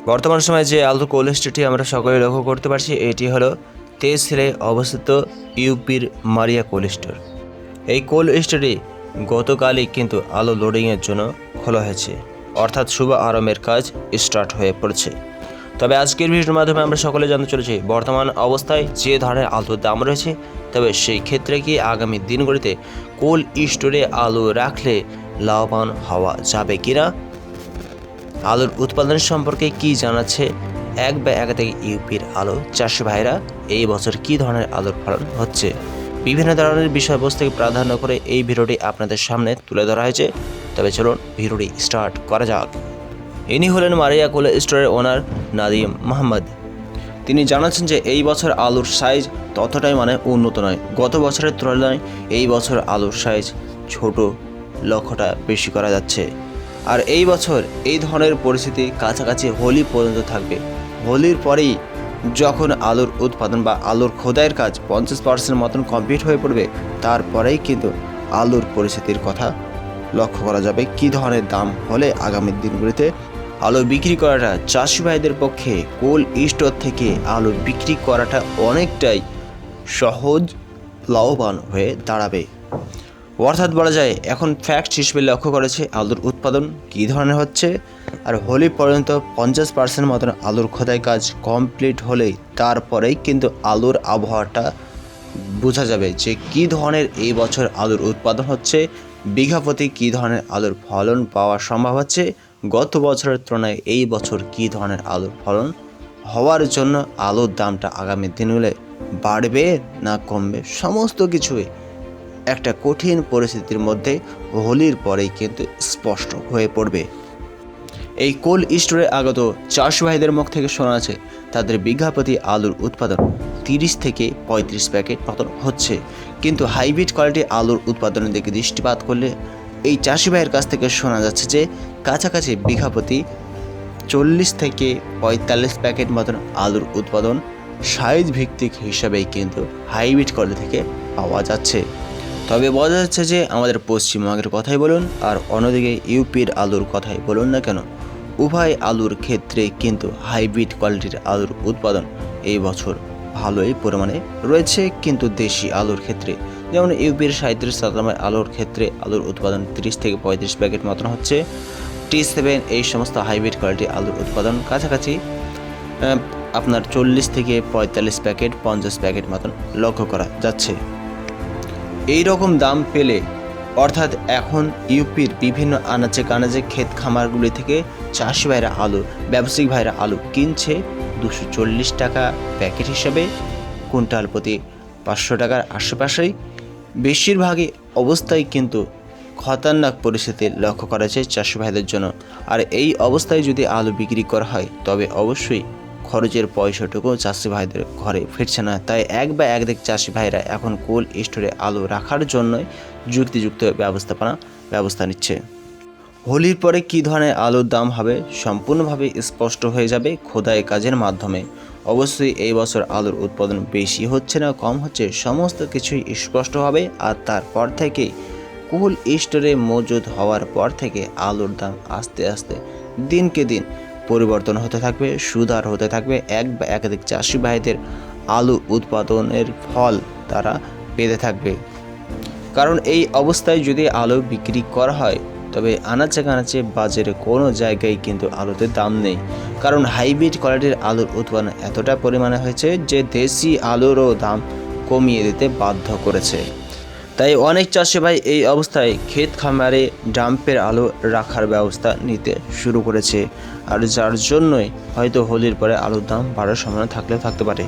বর্তমান সময়ে যে আলুর কোল্ড স্টোরটি আমরা সকলে লক্ষ্য করতে পারছি এটি হলো তেজশিলে অবস্থিত ইউপির মারিয়া কোল্ড স্টোর। এই কোল্ড স্টোরটি গতকালই কিন্তু আলু লোডিংয়ের জন্য খোলা হয়েছে, অর্থাৎ শুভ আরম্ভের কাজ স্টার্ট হয়ে পড়েছে। তবে আজকের ভিডিওর মাধ্যমে আমরা সকলে জানতে চলেছি বর্তমান অবস্থায় যে ধরনের আলুর দাম রয়েছে, তবে সেই ক্ষেত্রে কি আগামী দিনগুলিতে কোল্ড স্টোরে আলু রাখলে লাভবান হওয়া যাবে কিনা, আলুর উৎপাদন সম্পর্কে কি জানাচ্ছে এক বা একাধিক ইউপির আলু চাষি ভাইরা, এই বছর কি ধরনের আলুর ফলন হচ্ছে, বিভিন্ন ধরনের বিষয়বস্তুকে প্রাধান্য করে এই ভিডিওটি আপনাদের সামনে তুলে ধরা হয়েছে। তবে চলুন ভিডিওটি স্টার্ট করা যাক। ইনি হলেন মারিয়া কোল্ড স্টোরের ওনার নাদিম মোহাম্মদ। তিনি জানাচ্ছেন যে এই বছর আলুর সাইজ ততটাই উন্নত নয়, গত বছরের তুলনায় এই বছর আলুর সাইজ ছোট, লক্ষ্যটা বেশি করা যাচ্ছে। আর এই বছর এই ধরনের পরিস্থিতি কাছাকাছি হোলি পর্যন্ত থাকবে। হোলির পরেই যখন আলুর উৎপাদন বা আলুর খোদাইয়ের কাজ 50% মতন কমপ্লিট হয়ে পড়বে, তারপরেই কিন্তু আলুর পরিস্থিতির কথা লক্ষ্য করা যাবে। কী ধরনের দাম হলে আগামী দিনগুলিতে আলু বিক্রি করাটা চাষি ভাইদের পক্ষে কোল্ড স্টোর থেকে আলু বিক্রি করাটা অনেকটাই সহজ, লাভবান হয়ে দাঁড়াবে। অর্থাৎ বলা যায় এখন ফ্যাক্ট হিসেবে লক্ষ্য করেছে আলুর উৎপাদন কী ধরনের হচ্ছে। আর হোলি পর্যন্ত 50% মতন আলুর খোদাই কাজ কমপ্লিট হলেই তারপরেই কিন্তু আলুর আবহাওয়াটা বোঝা যাবে যে কী ধরনের এই বছর আলুর উৎপাদন হচ্ছে, বিঘা প্রতি কী ধরনের আলুর ফলন পাওয়া সম্ভব হচ্ছে, গত বছরের তুলনায় এই বছর কী ধরনের আলুর ফলন হওয়ার জন্য আলুর দামটা আগামী দিনগুলো বাড়বে না কমবে, সমস্ত কিছুই একটা কঠিন পরিস্থিতির মধ্যে হোলির পরেই কিন্তু স্পষ্ট হয়ে পড়বে। এই কোল্ড স্টোরে আগত চাষি ভাইদের মুখ থেকে শোনা আছে তাদের বিঘা প্রতি আলুর উৎপাদন 30 থেকে 35 প্যাকেট মতন হচ্ছে, কিন্তু হাইব্রিড কোয়ালিটি আলুর উৎপাদনের দিকে দৃষ্টিপাত করলে এই চাষি ভাইয়ের কাছ থেকে শোনা যাচ্ছে যে কাছাকাছি বিঘা প্রতি 40 থেকে 45 প্যাকেট মতন আলুর উৎপাদন সাইজ ভিত্তিক হিসাবেই কিন্তু হাইব্রিড কোয়ালিটি থেকে পাওয়া যাচ্ছে। তবে বোঝা যাচ্ছে যে আমাদের পশ্চিমবঙ্গের কথাই বলুন আর অন্যদিকে ইউপির আলুর কথাই বলুন না কেন, উভয় আলুর ক্ষেত্রে কিন্তু হাইব্রিড কোয়ালিটির আলুর উৎপাদন এই বছর ভালোই পরিমাণে রয়েছে। কিন্তু দেশি আলুর ক্ষেত্রে যেমন ইউপির 37 আলুর ক্ষেত্রে আলুর উৎপাদন 30 থেকে 35 প্যাকেট মতন হচ্ছে। T7 এই সমস্ত হাইব্রিড কোয়ালিটি আলুর উৎপাদন কাছাকাছি আপনার 40 থেকে 45 প্যাকেট 50 প্যাকেট মতন লক্ষ্য করা যাচ্ছে। এই রকম দাম পেলে অর্থাৎ এখন ইউপির বিভিন্ন আনাচে কানাচে ক্ষেত খামারগুলি থেকে চাষি ভাইরা আলু, ব্যবসায়িক ভাইরা আলু কিনছে 240 টাকা প্যাকেট হিসাবে, কুইন্টাল প্রতি 500 টাকার আশেপাশেই। বেশিরভাগই অবস্থায় কিন্তু খতরনাক পরিস্থিতি লক্ষ্য করা যায় চাষি ভাইদের জন্য। আর এই অবস্থায় যদি আলু বিক্রি করা হয় তবে অবশ্যই খরচের পয়সাটুকু চাষি ভাইদের ঘরে ফিরছে না। তাই এক বা একাধিক চাষি ভাইরা এখন কোল্ড স্টোরে আলু রাখার জন্যই যুক্তিযুক্ত ব্যবস্থা নিচ্ছে। হোলির পরে কী ধরনের আলুর দাম হবে সম্পূর্ণভাবে স্পষ্ট হয়ে যাবে খোদাই কাজের মাধ্যমে। অবশ্যই এই বছর আলুর উৎপাদন বেশি হচ্ছে না কম হচ্ছে, সমস্ত কিছুই স্পষ্ট হবে। আর তারপর থেকেই কোল্ড স্টোরে মজুদ হওয়ার পর থেকে আলুর দাম আস্তে আস্তে দিনকে দিন পরিবর্তন হতে থাকবে, সুধার হতে থাকবে। এক বা একাধিক চাষি ভাইদের আলু উৎপাদনের ফল তারা পেতে থাকবে। কারণ এই অবস্থায় যদি আলু বিক্রি করা হয় তবে আনাচে কানাচে বাজারে কোনো জায়গায় কিন্তু আলুতে দাম নেই। কারণ হাইব্রিড কোয়ালিটির আলুর উৎপাদন এতটা পরিমাণে হয়েছে যে দেশি আলুরও দাম কমিয়ে দিতে বাধ্য করেছে। তাই অনেক চাষি ভাই এই অবস্থায় ক্ষেত খামারে ডাম্পের আলু রাখার ব্যবস্থা নিতে শুরু করেছে। আর যার জন্যই হয়তো হোলির পরে আলুর দাম বাড়ার সম্ভাবনা থাকলেও থাকতে পারে।